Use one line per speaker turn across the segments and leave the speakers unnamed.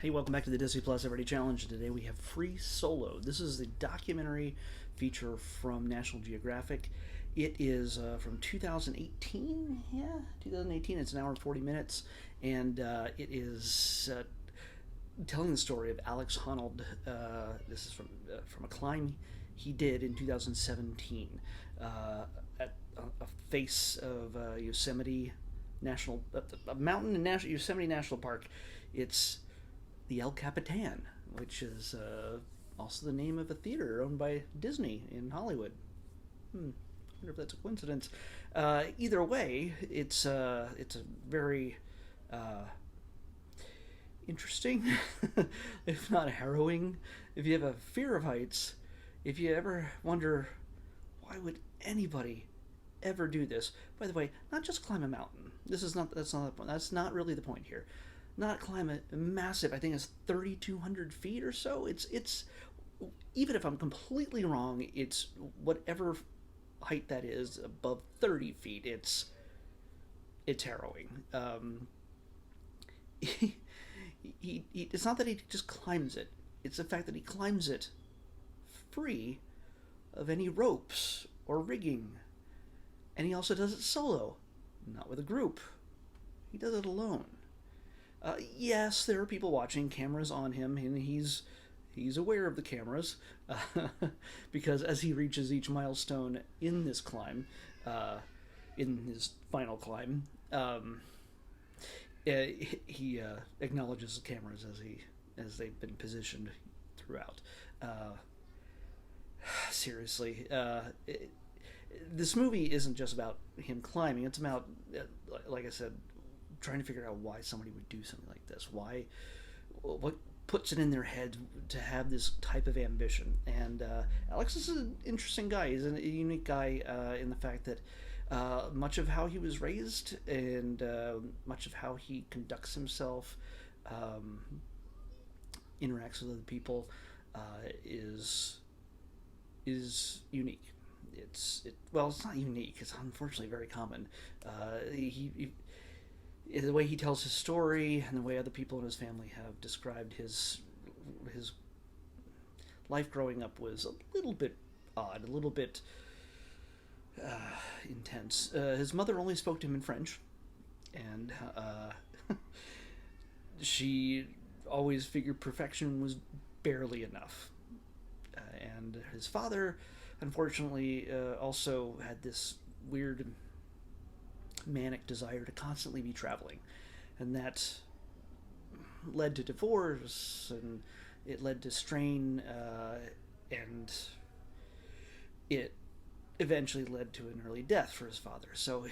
Hey, welcome back to the Disney Plus Everyday Challenge. Today we have Free Solo. This is the documentary feature from National Geographic. It is from 2018. Yeah, 2018. It's an hour and 40 minutes, and it is telling the story of Alex Honnold. This is from a climb he did in 2017 at a face of Yosemite National, a mountain in Yosemite National Park. It's the El Capitan, which is also the name of a theater owned by Disney in Hollywood. I wonder if that's a coincidence. Either way, it's a very uh, interesting, if not harrowing. If you have a fear of heights, if you ever wonder why would anybody ever do this. By the way, not just climb a mountain. That's not the point. That's not really the point here. Not climb a massive. I think it's 3,200 feet or so. It's even if I'm completely wrong, it's whatever height that is above 30 feet. It's harrowing. It's not that he just climbs it. It's the fact that he climbs it free of any ropes or rigging, and he also does it solo, not with a group. He does it alone. Yes, there are people watching, cameras on him, and he's aware of the cameras because as he reaches each milestone in this climb, in his final climb, he acknowledges the cameras as they've been positioned throughout. Seriously, this movie isn't just about him climbing. It's about, like I said, trying to figure out why somebody would do something like this. What puts it in their head to have this type of ambition? And Alex is an interesting guy. He's a unique guy in the fact that much of how he was raised and much of how he conducts himself, interacts with other people, is unique. Well, it's not unique. It's unfortunately very common. The way he tells his story and the way other people in his family have described his life growing up was a little bit odd, a little bit intense. His mother only spoke to him in French, and she always figured perfection was barely enough. And his father, unfortunately, also had this weird manic desire to constantly be traveling, and that led to divorce, and it led to strain, and it eventually led to an early death for his father. So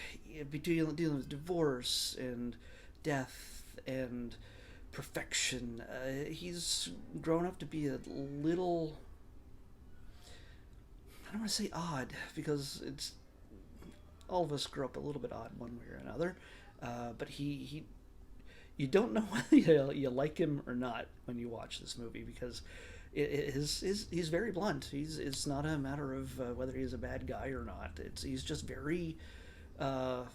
dealing with divorce and death and perfection, he's grown up to be a little, I don't want to say odd, because it's all of us grew up a little bit odd one way or another, but he you don't know whether you like him or not when you watch this movie, because he's very blunt. It's not a matter of whether he's a bad guy or not. He's just very blunt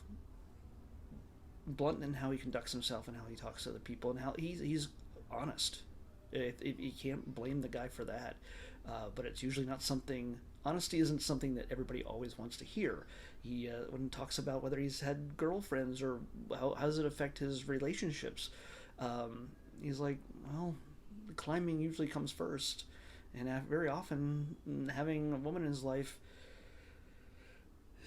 in how he conducts himself and how he talks to other people and how he's honest. You can't blame the guy for that, but it's usually not something. Honesty isn't something that everybody always wants to hear. When he talks about whether he's had girlfriends or how does it affect his relationships, he's like, well, climbing usually comes first, and very often having a woman in his life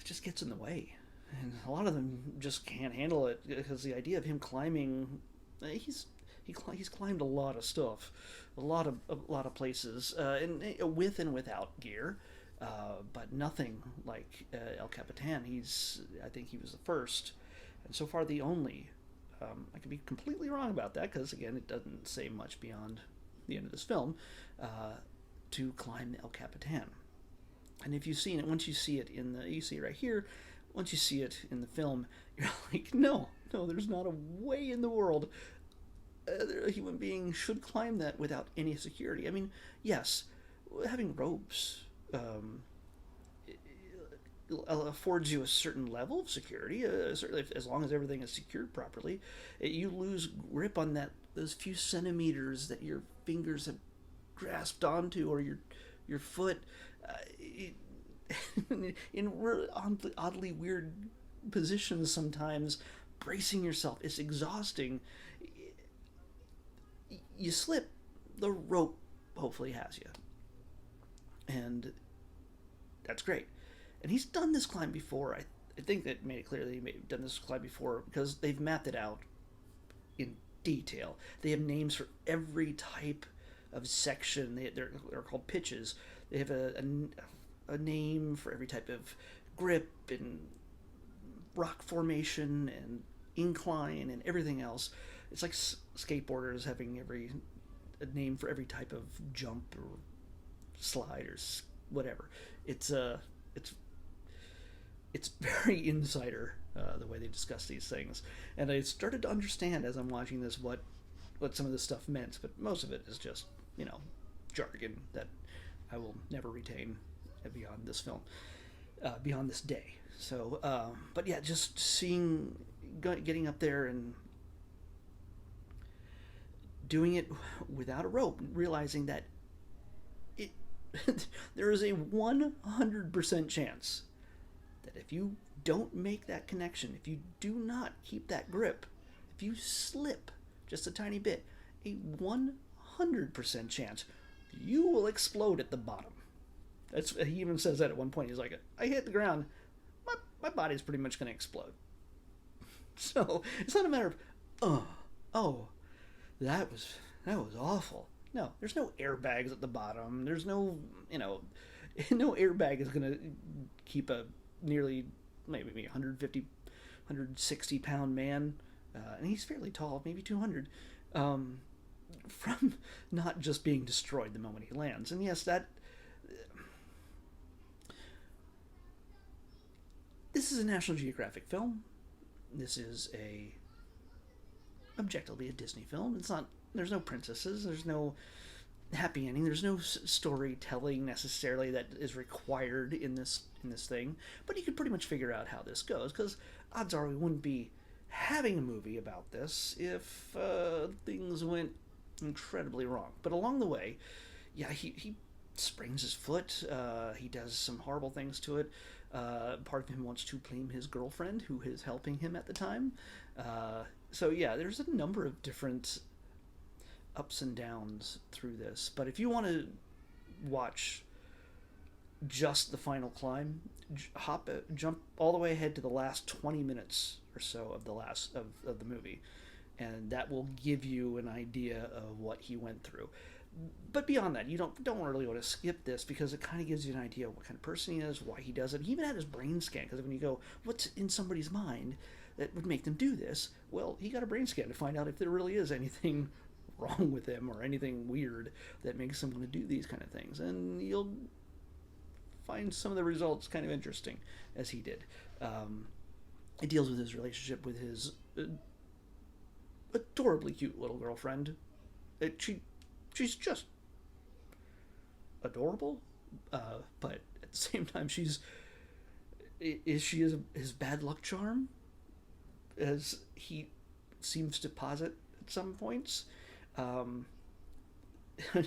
just gets in the way, and a lot of them just can't handle it because the idea of him climbing, he's climbed a lot of stuff, a lot of places, and with and without gear. But nothing like El Capitan. I think he was the first, and so far the only. I could be completely wrong about that because again, it doesn't say much beyond the end of this film. To climb El Capitan, and if you've seen it, once you see it you see it right here. Once you see it in the film, you're like, no, there's not a way in the world a human being should climb that without any security. I mean, yes, having ropes affords you a certain level of security, certainly as long as everything is secured properly. You lose grip on that those few centimeters that your fingers have grasped onto, or your foot, in oddly weird positions sometimes, bracing yourself. It's exhausting. You slip, the rope hopefully has you, and that's great. And he's done this climb before. I think that made it clear that he may have done this climb before because they've mapped it out in detail. They have names for every type of section. They're called pitches. They have a name for every type of grip and rock formation and incline and everything else. It's like skateboarders having a name for every type of jump or slide or whatever. It's very insider, the way they discuss these things, and I started to understand as I'm watching this what some of this stuff meant, but most of it is just jargon that I will never retain beyond this film, beyond this day. So, but yeah, just getting up there and doing it without a rope, realizing that it there is a 100% chance that if you don't make that connection, if you do not keep that grip, if you slip just a tiny bit, a 100% chance you will explode at the bottom. He even says that at one point. He's like, I hit the ground, my body's pretty much going to explode. So it's not a matter of, oh, that was awful. No, there's no airbags at the bottom. There's no, no airbag is going to keep a nearly maybe 150, 160 pound man, and he's fairly tall, maybe 200, from not just being destroyed the moment he lands. And yes, this is a National Geographic film. This is objectively a Disney film. There's no princesses, there's no happy ending, there's no storytelling necessarily that is required in this thing, but you could pretty much figure out how this goes, because odds are we wouldn't be having a movie about this if things went incredibly wrong. But along the way, yeah, he sprains his foot, he does some horrible things to it. Part of him wants to blame his girlfriend, who is helping him at the time. So yeah, there's a number of different ups and downs through this. But if you want to watch just the final climb, jump all the way ahead to the last 20 minutes or so of the movie, and that will give you an idea of what he went through. But beyond that, you don't really want to skip this, because it kind of gives you an idea of what kind of person he is, why he does it. He even had his brain scan, because when you go, what's in somebody's mind that would make them do this? Well, he got a brain scan to find out if there really is anything wrong with him or anything weird that makes him want to do these kind of things. And you'll find some of the results kind of interesting, as he did. It deals with his relationship with his adorably cute little girlfriend. She's just adorable, but at the same time, she is his bad luck charm, as he seems to posit at some points.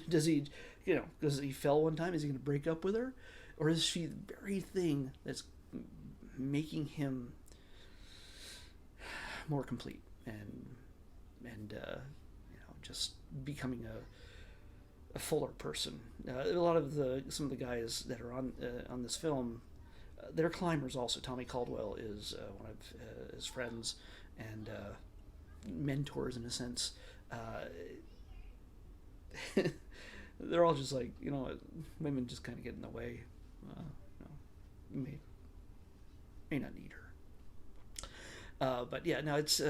Does he fell one time? Is he going to break up with her, or is she the very thing that's making him more complete and just becoming a fuller person? A lot of some of the guys that are on this film, they're climbers also. Tommy Caldwell is one of his friends and mentors in a sense. They're all just like, women just kind of get in the way. May not need her. But yeah, no, it's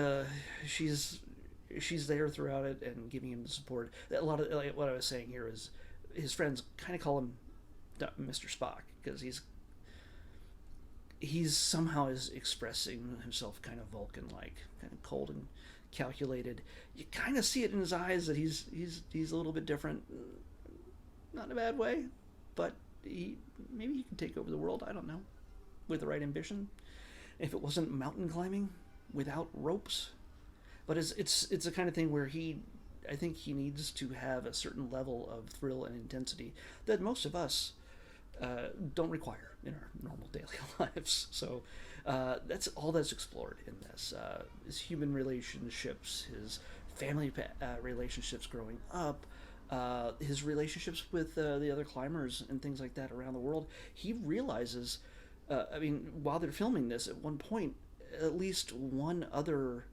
she's there throughout it and giving him the support. A lot of, like, what I was saying here is his friends kind of call him Mr. Spock, because he's somehow is expressing himself kind of Vulcan-like, kind of cold and calculated. You kind of see it in his eyes that he's a little bit different, not in a bad way, but maybe he can take over the world. I don't know, with the right ambition. If it wasn't mountain climbing without ropes. But it's the kind of thing where he I think he needs to have a certain level of thrill and intensity that most of us don't require in our normal daily lives. So that's all that's explored in this. His human relationships, his family relationships growing up, his relationships with the other climbers and things like that around the world. He realizes, I mean, while they're filming this, at one point, at least one other,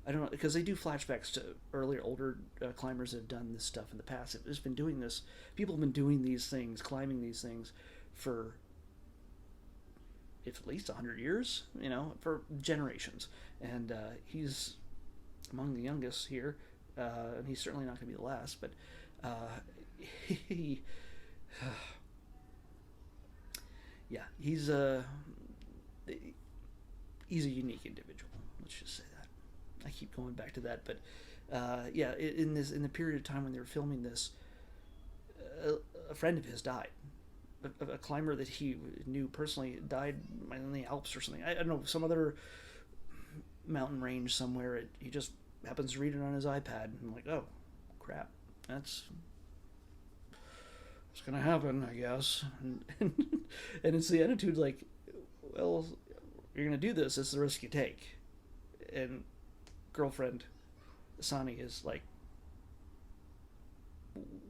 I don't know, because they do flashbacks to earlier, older climbers that have done this stuff in the past. It's been doing this. People have been doing these things, climbing these things, for if at least 100 years, for generations. And he's among the youngest here, and he's certainly not going to be the last. But he, yeah, he's a unique individual. Let's just say that. I keep going back to that, but yeah, in the period of time when they were filming this, a friend of his died. A climber that he knew personally died in the Alps or something. I don't know, some other mountain range somewhere. He just happens to read it on his iPad, and I'm like, oh, crap, that's what's gonna happen, I guess. And it's the attitude like, well, you're gonna do this. It's the risk you take. And girlfriend Sani is like,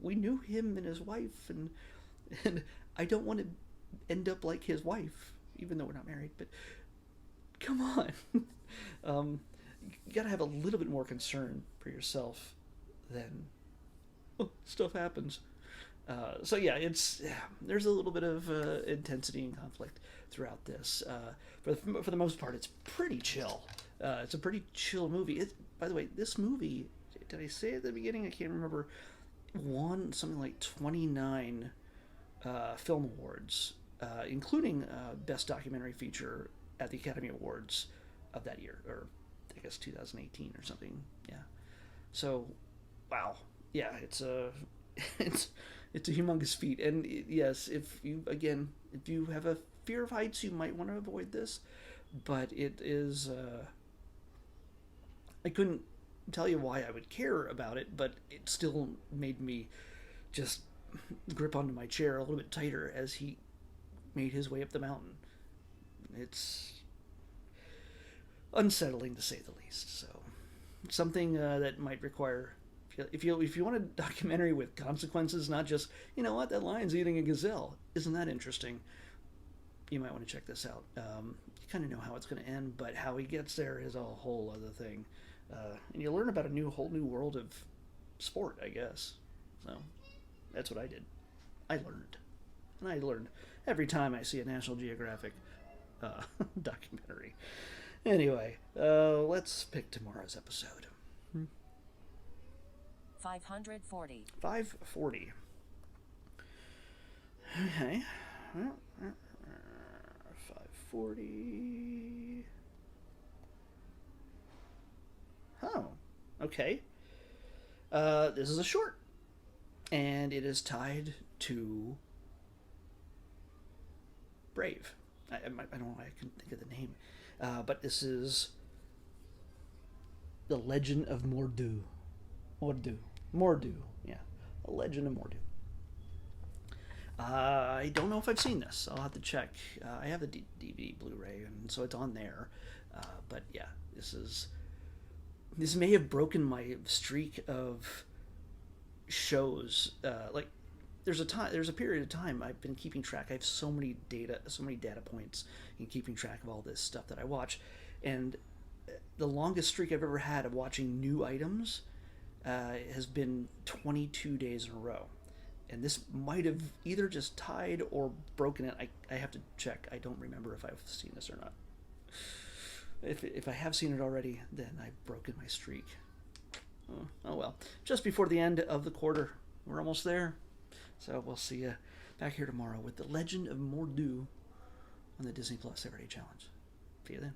we knew him and his wife, and I don't want to end up like his wife, even though we're not married. But come on, you gotta have a little bit more concern for yourself than, oh, stuff happens. So yeah, there's a little bit of intensity and conflict throughout this. For the most part, it's pretty chill. It's a pretty chill movie. By the way, this movie, did I say at the beginning? I can't remember. Won something like 29 film awards, including Best Documentary Feature at the Academy Awards of that year, or I guess 2018 or something. Yeah. So, wow. Yeah, it's a humongous feat. And yes, if you have a fear of heights, you might want to avoid this. But it is. I couldn't tell you why I would care about it, but it still made me just grip onto my chair a little bit tighter as he made his way up the mountain. It's unsettling, to say the least. So something that might require, if you want a documentary with consequences, not just, that lion's eating a gazelle, isn't that interesting? You might want to check this out. You kind of know how it's going to end, but how he gets there is a whole other thing. And you learn about a whole new world of sport, I guess. So that's what I did. I learned. And I learned every time I see a National Geographic documentary. Anyway, let's pick tomorrow's episode.
540.
540. Okay. 540. Oh, okay. This is a short, and it is tied to Brave. I don't know why I couldn't think of the name, but this is The Legend of Mordu. Mordu, yeah. The Legend of Mordu. I don't know if I've seen this. I'll have to check. I have the DVD Blu-ray, and so it's on there. But yeah, this may have broken my streak of shows. There's a period of time I've been keeping track. I have so many data points in keeping track of all this stuff that I watch, and the longest streak I've ever had of watching new items has been 22 days in a row. And this might have either just tied or broken it. I have to check. I don't remember if I've seen this or not. If I have seen it already, then I've broken my streak. Oh well. Just before the end of the quarter. We're almost there. So we'll see you back here tomorrow with The Legend of Mordu on the Disney Plus Everyday Challenge. See you then.